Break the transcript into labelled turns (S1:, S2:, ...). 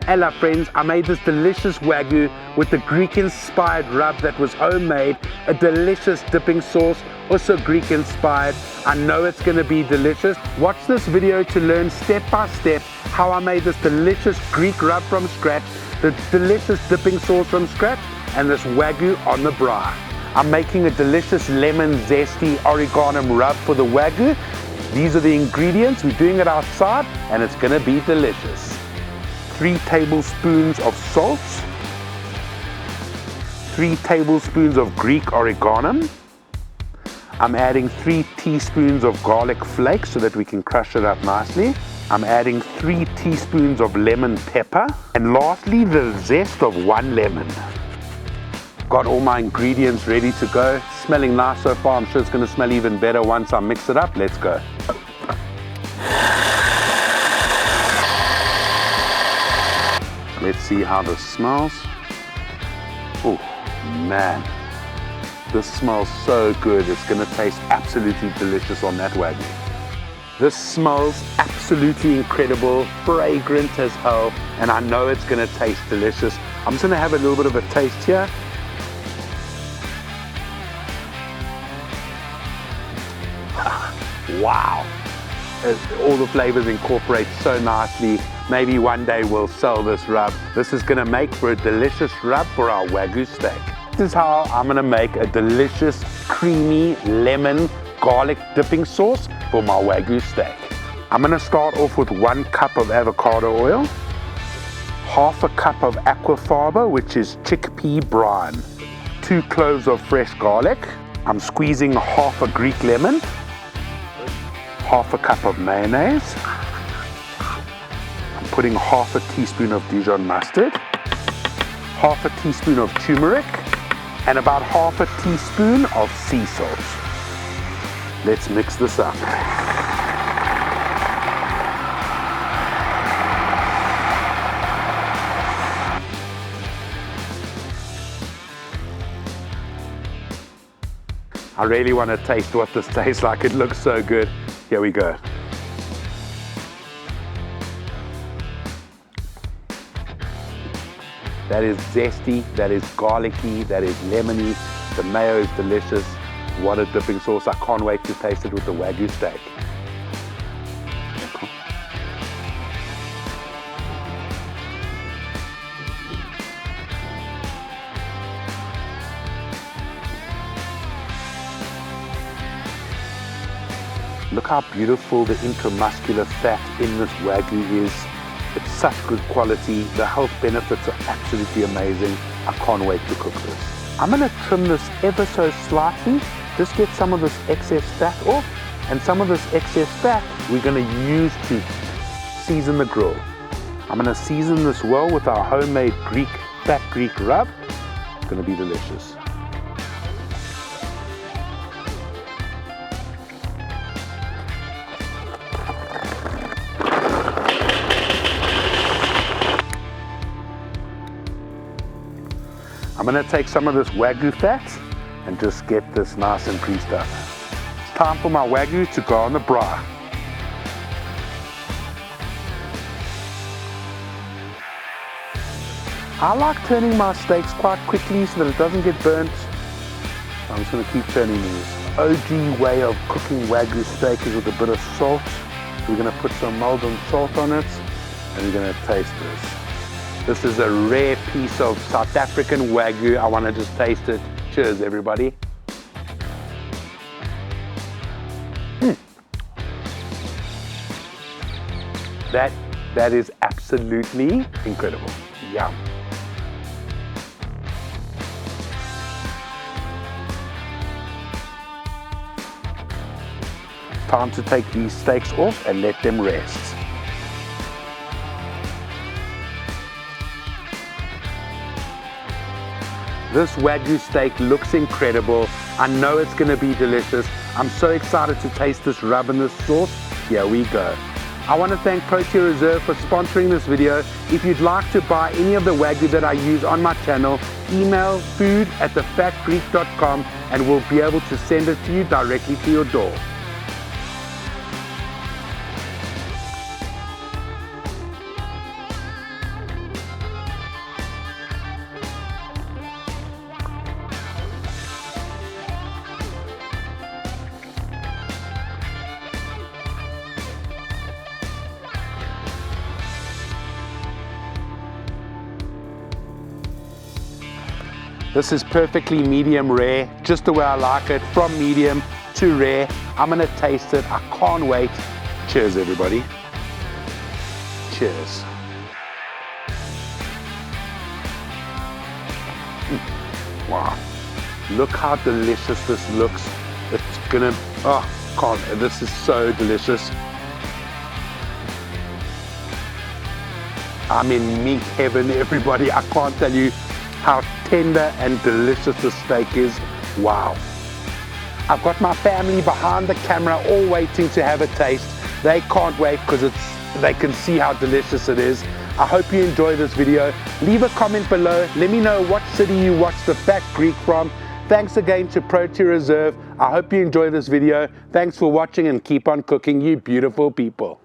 S1: Ella friends, I made this delicious Wagyu with the Greek-inspired rub that was homemade, a delicious dipping sauce, also Greek-inspired. I know it's going to be delicious. Watch this video to learn step by step how I made this delicious Greek rub from scratch, the delicious dipping sauce from scratch, and this Wagyu on the braai. I'm making a delicious lemon zesty oregano rub for the Wagyu. These are the ingredients. We're doing it outside and it's going to be delicious. 3 tablespoons of salt, 3 tablespoons of Greek oregano. I'm adding 3 teaspoons of garlic flakes so that we can crush it up nicely. I'm adding 3 teaspoons of lemon pepper, and lastly the zest of 1 lemon. Got all my ingredients ready to go. Smelling nice so far. I'm sure it's going to smell even better once I mix it up. Let's go. Let's see how this smells. Oh man, this smells so good. It's going to taste absolutely delicious on that Wagyu. This smells absolutely incredible, fragrant as hell, and I know it's going to taste delicious. I'm just going to have a little bit of a taste here. Wow, all the flavors incorporate so nicely. Maybe one day we'll sell this rub. This is going to make for a delicious rub for our Wagyu steak. This is how I'm going to make a delicious creamy lemon garlic dipping sauce for my Wagyu steak. I'm going to start off with 1 cup of avocado oil, half a cup of aquafaba, which is chickpea brine, 2 cloves of fresh garlic. I'm squeezing half a Greek lemon, half a cup of mayonnaise. I'm putting half a teaspoon of Dijon mustard, half a teaspoon of turmeric, and about half a teaspoon of sea salt. Let's mix this up. I really want to taste what this tastes like. It looks so good. Here we go. That is zesty, that is garlicky, that is lemony. The mayo is delicious. What a dipping sauce. I can't wait to taste it with the Wagyu steak. Look how beautiful the intramuscular fat in this Wagyu is. It's such good quality. The health benefits are absolutely amazing. I can't wait to cook this. I'm going to trim this ever so slightly. Just get some of this excess fat off. And some of this excess fat we're going to use to season the grill. I'm going to season this well with our homemade fat Greek rub. It's going to be delicious. I'm going to take some of this Wagyu fat and just get this nice and greased up. It's time for my Wagyu to go on the braai. I like turning my steaks quite quickly so that it doesn't get burnt. I'm just going to keep turning these. OG way of cooking Wagyu steak is with a bit of salt. We're going to put some Maldon salt on it and we're going to taste this. This is a rare piece of South African Wagyu. I want to just taste it. Cheers, everybody. That is absolutely incredible. Yum. Time to take these steaks off and let them rest. This Wagyu steak looks incredible. I know it's going to be delicious. I'm so excited to taste this rub and this sauce. Here we go. I want to thank Protea Reserve for sponsoring this video. If you'd like to buy any of the Wagyu that I use on my channel, email food@thefatgreek.com and we'll be able to send it to you directly to your door. This is perfectly medium rare, just the way I like it, from medium to rare. I'm gonna taste it, I can't wait. Cheers, everybody. Cheers. Wow, look how delicious this looks. It's gonna, oh God, this is so delicious. I'm in meat heaven, everybody. I can't tell you how tender and delicious this steak is. Wow. I've got my family behind the camera all waiting to have a taste. They can't wait because they can see how delicious it is. I hope you enjoy this video. Leave a comment below. Let me know what city you watched the Fat Greek from. Thanks again to Protea Reserve. I hope you enjoy this video. Thanks for watching and keep on cooking, you beautiful people.